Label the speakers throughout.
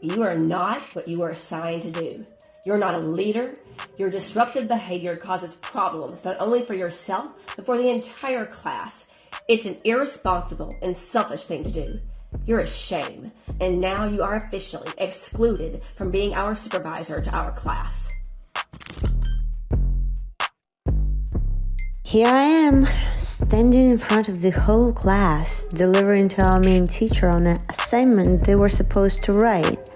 Speaker 1: You are not what you are assigned to do. You're not a leader. Your disruptive behavior causes problems not only for yourself, but for the entire class. It's an irresponsible and selfish thing to do. You're a shame, and now you are officially excluded from being our supervisor to our class.
Speaker 2: Here I am, standing in front of the whole class, delivering to our main teacher on an assignment they were supposed to write.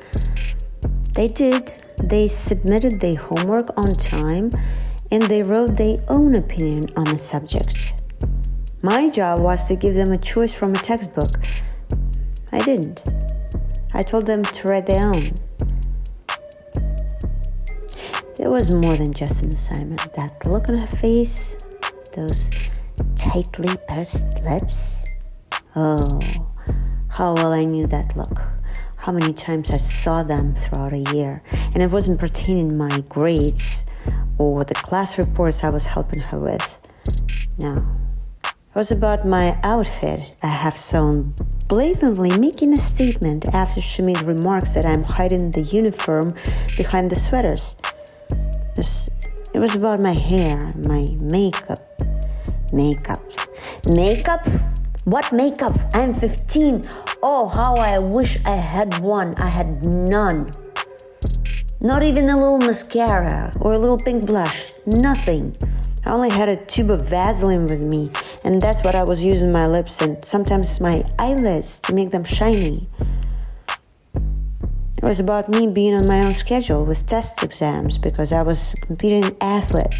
Speaker 2: They did. They submitted their homework on time, and they wrote their own opinion on the subject. My job was to give them a choice from a textbook. I didn't. I told them to write their own. It was more than just an assignment. That look on her face, those tightly pursed lips. Oh, how well I knew that look. How many times I saw them throughout a year. And it wasn't pertaining to my grades or the class reports I was helping her with. No. It was about my outfit I have sewn, blatantly making a statement after she made remarks that I'm hiding the uniform behind the sweaters. It was about my hair, my makeup. Makeup? What makeup? I'm 15. Oh, how I wish I had one. I had none. Not even a little mascara or a little pink blush. Nothing. I only had a tube of Vaseline with me, and that's what I was using my lips and sometimes my eyelids to make them shiny. It was about me being on my own schedule with test exams because I was a competing athlete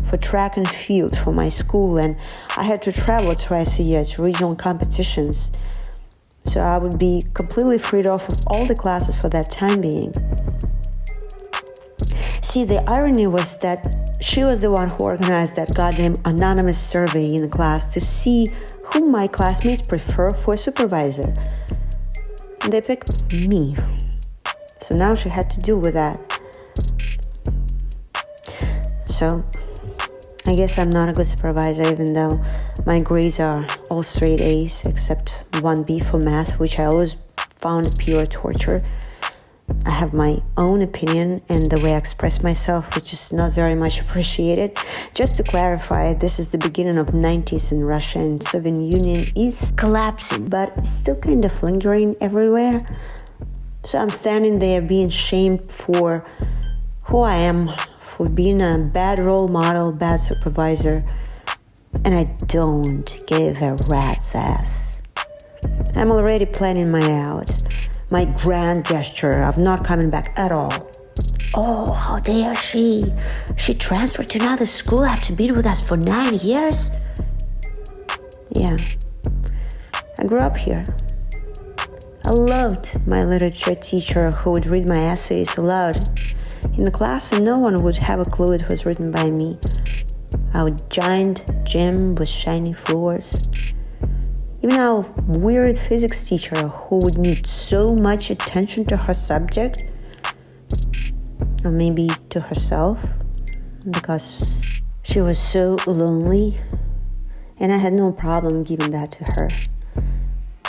Speaker 2: for track and field for my school, and I had to travel twice a year to regional competitions. So I would be completely freed off of all the classes for that time being. See, the irony was that she was the one who organized that goddamn anonymous survey in the class to see whom my classmates prefer for a supervisor. And they picked me. So now she had to deal with that. So I guess I'm not a good supervisor, even though my grades are all straight A's except 1B for math, which I always found pure torture. I have my own opinion and the way I express myself, which is not very much appreciated. Just to clarify, this is the beginning of 90s in Russia, and Soviet Union is collapsing, but it's still kind of lingering everywhere. So I'm standing there being shamed for who I am, for being a bad role model, bad supervisor, and I don't give a rat's ass. I'm already planning my grand gesture of not coming back at all. Oh, how dare she? She transferred to another school after being with us for 9 years? Yeah, I grew up here. I loved my literature teacher who would read my essays aloud in the class, and no one would have a clue it was written by me. Our giant gym with shiny floors. Even our weird physics teacher who would need so much attention to her subject, or maybe to herself, because she was so lonely, and I had no problem giving that to her.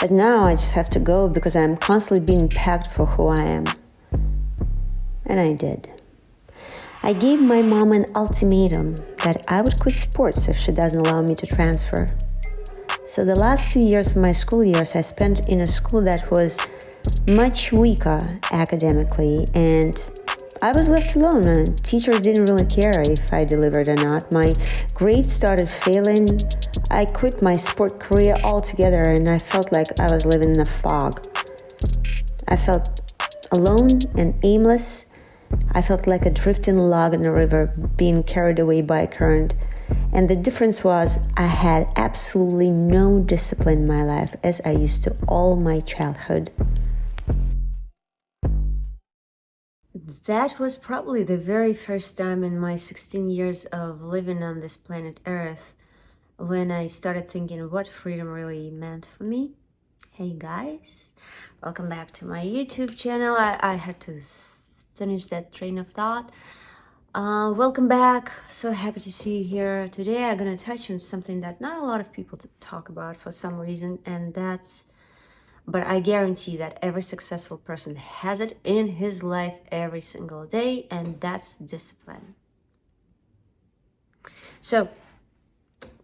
Speaker 2: But now I just have to go because I'm constantly being pegged for who I am. And I did. I gave my mom an ultimatum that I would quit sports if she doesn't allow me to transfer. So the last 2 years of my school years I spent in a school that was much weaker academically, and I was left alone. Teachers didn't really care if I delivered or not. My grades started failing. I quit my sport career altogether, and I felt like I was living in a fog. I felt alone and aimless. I felt like a drifting log in a river being carried away by a current. And the difference was I had absolutely no discipline in my life, as I used to all my childhood. That was probably the very first time in my 16 years of living on this planet Earth when I started thinking what freedom really meant for me. Hey guys, welcome back to my YouTube channel. I had to finish that train of thought. Welcome back. So happy to see you here. Today I'm gonna touch on something that not a lot of people talk about for some reason, and that's But I guarantee that every successful person has it in his life every single day, and that's discipline. So,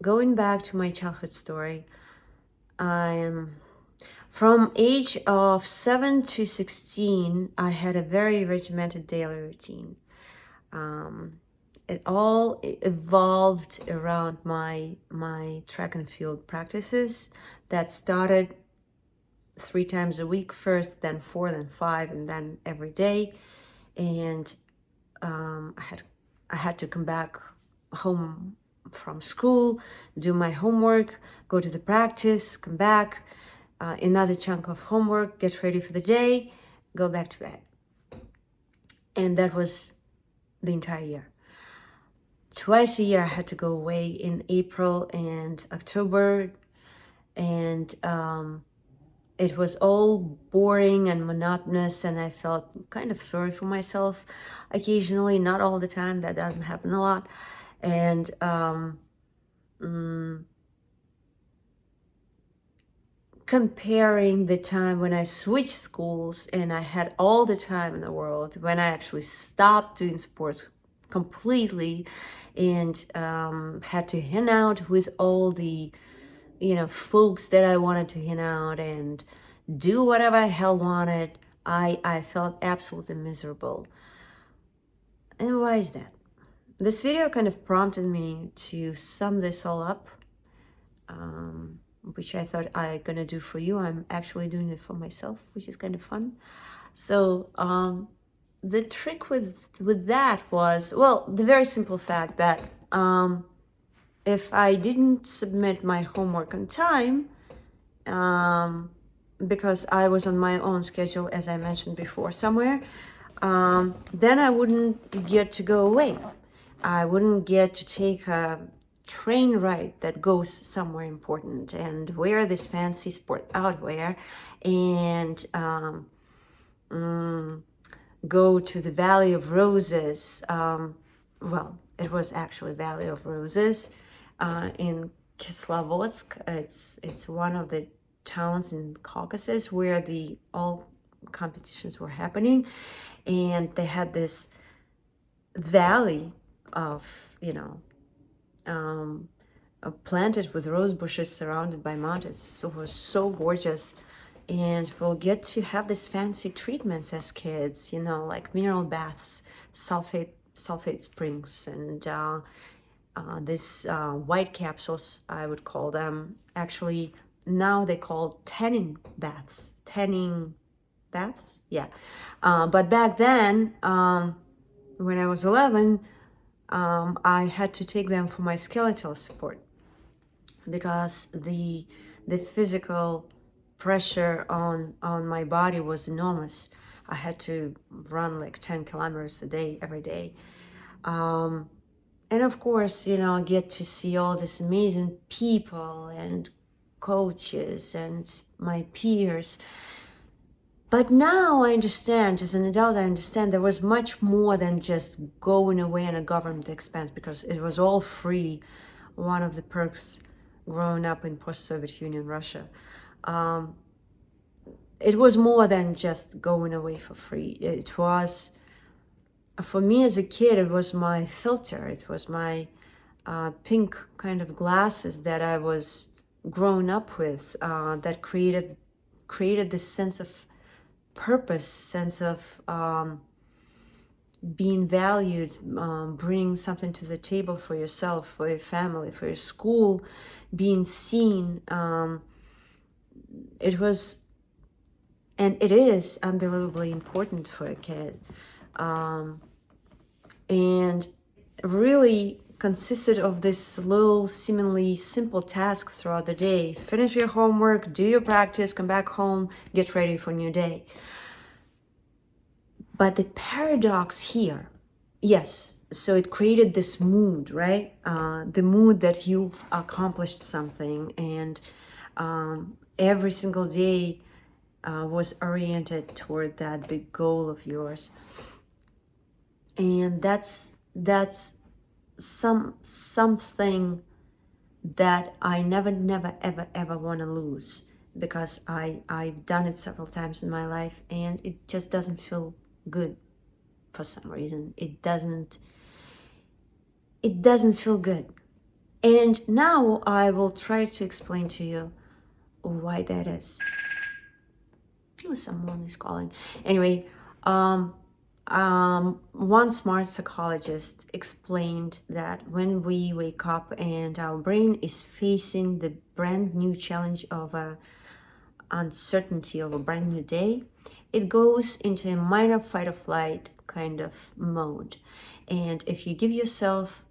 Speaker 2: going back to my childhood story, from age of 7 to 16, I had a very regimented daily routine. It all evolved around my track and field practices that started 3 times a week first, then 4, then 5, and then every day. And I had to come back home from school, do my homework, go to the practice, come back, another chunk of homework, get ready for the day, go back to bed. And that was the entire year. Twice a year I had to go away in April and October, and it was all boring and monotonous, and I felt kind of sorry for myself occasionally, not all the time, that doesn't happen a lot. And comparing the time when I switched schools and I had all the time in the world, when I actually stopped doing sports completely and had to hang out with all the folks that I wanted to hang out and do whatever I hell wanted, I felt absolutely miserable. And why is that? This video kind of prompted me to sum this all up, which I thought I'm gonna do for you. I'm actually doing it for myself, which is kind of fun. So the trick with that was, well, the very simple fact that if I didn't submit my homework on time, because I was on my own schedule, as I mentioned before somewhere, then I wouldn't get to go away. I wouldn't get to take a train ride that goes somewhere important and wear this fancy sport outwear and go to the Valley of Roses. Well, it was actually Valley of Roses in Kislovodsk. It's one of the towns in Caucasus where all competitions were happening, and they had this valley of planted with rose bushes surrounded by mountains. So it was so gorgeous, and we'll get to have these fancy treatments as kids, like mineral baths, sulfate springs, and these white capsules, I would call them. Actually, now they call tanning baths. Yeah. But back then, when I was 11, I had to take them for my skeletal support because the physical pressure on my body was enormous. I had to run like 10 kilometers a day, every day. And of course, get to see all these amazing people and coaches and my peers. But now I understand, as an adult, I understand there was much more than just going away on a government expense, because it was all free. One of the perks growing up in post-Soviet Union Russia. It was more than just going away for free. It was, for me as a kid, it was my filter. It was my pink kind of glasses that I was grown up with, that created this sense of purpose, sense of being valued, bringing something to the table for yourself, for your family, for your school, being seen. It was, and it is, unbelievably important for a kid. And really consisted of this little seemingly simple task throughout the day. Finish your homework, do your practice, come back home, get ready for a new day. But the paradox here, yes, so it created this mood, right? The mood that you've accomplished something, and every single day was oriented toward that big goal of yours. And that's something that I never, ever want to lose. because I've done it several times in my life, and it just doesn't feel good for some reason. It doesn't feel good. And now I will try to explain to you why that is. Oh, someone is calling. Anyway, one smart psychologist explained that when we wake up and our brain is facing the brand new challenge of uncertainty of a brand new day, it goes into a minor fight or flight kind of mode. And if you give yourself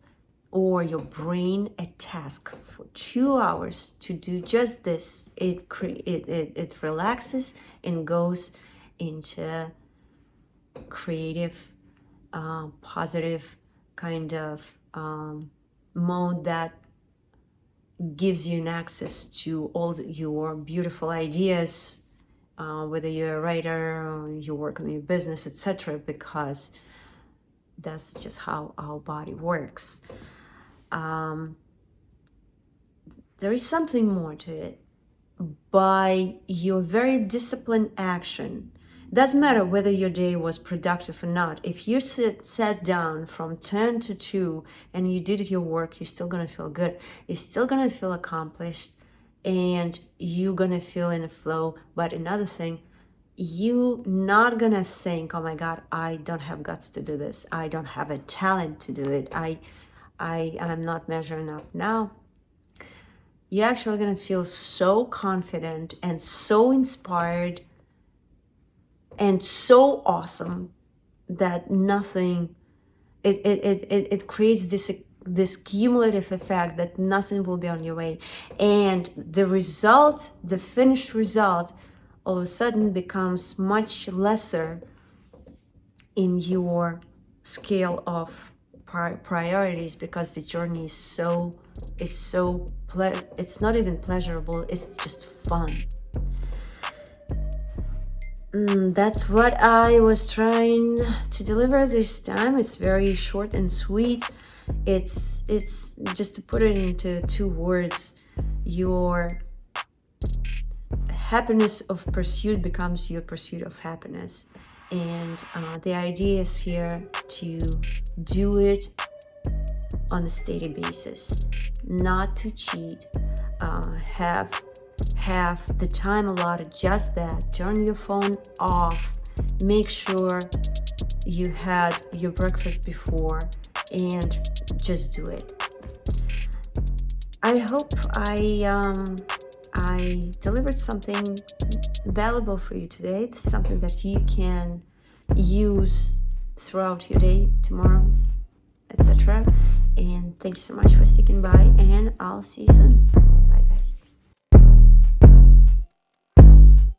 Speaker 2: or your brain a task for 2 hours to do just this, it relaxes and goes into creative, positive kind of mode that gives you an access to all your beautiful ideas, whether you're a writer or you work on your business, etc., because that's just how our body works. There is something more to it. By your very disciplined action, doesn't matter whether your day was productive or not. If you sat down from 10 to 2 and you did your work, you're still going to feel good. You're still going to feel accomplished, and you're going to feel in a flow. But another thing, you're not going to think, oh my God, I don't have guts to do this. I don't have a talent to do it. I'm not measuring up. Now, you're actually going to feel so confident and so inspired and so awesome that nothing, it creates this cumulative effect that nothing will be on your way. And the result, the finished result, all of a sudden becomes much lesser in your scale of priorities, because the journey is it's not even pleasurable, it's just fun. That's what I was trying to deliver this time. It's very short and sweet. It's just to put it into 2 words, your happiness of pursuit becomes your pursuit of happiness. And the idea is here to do it on a steady basis, not to cheat, have the time allotted, just that. Turn your phone off, make sure you had your breakfast before, and just do it. I hope I delivered something valuable for you today, something that you can use throughout your day, tomorrow, etc. And thank you so much for sticking by, and I'll see you soon. Bye, guys.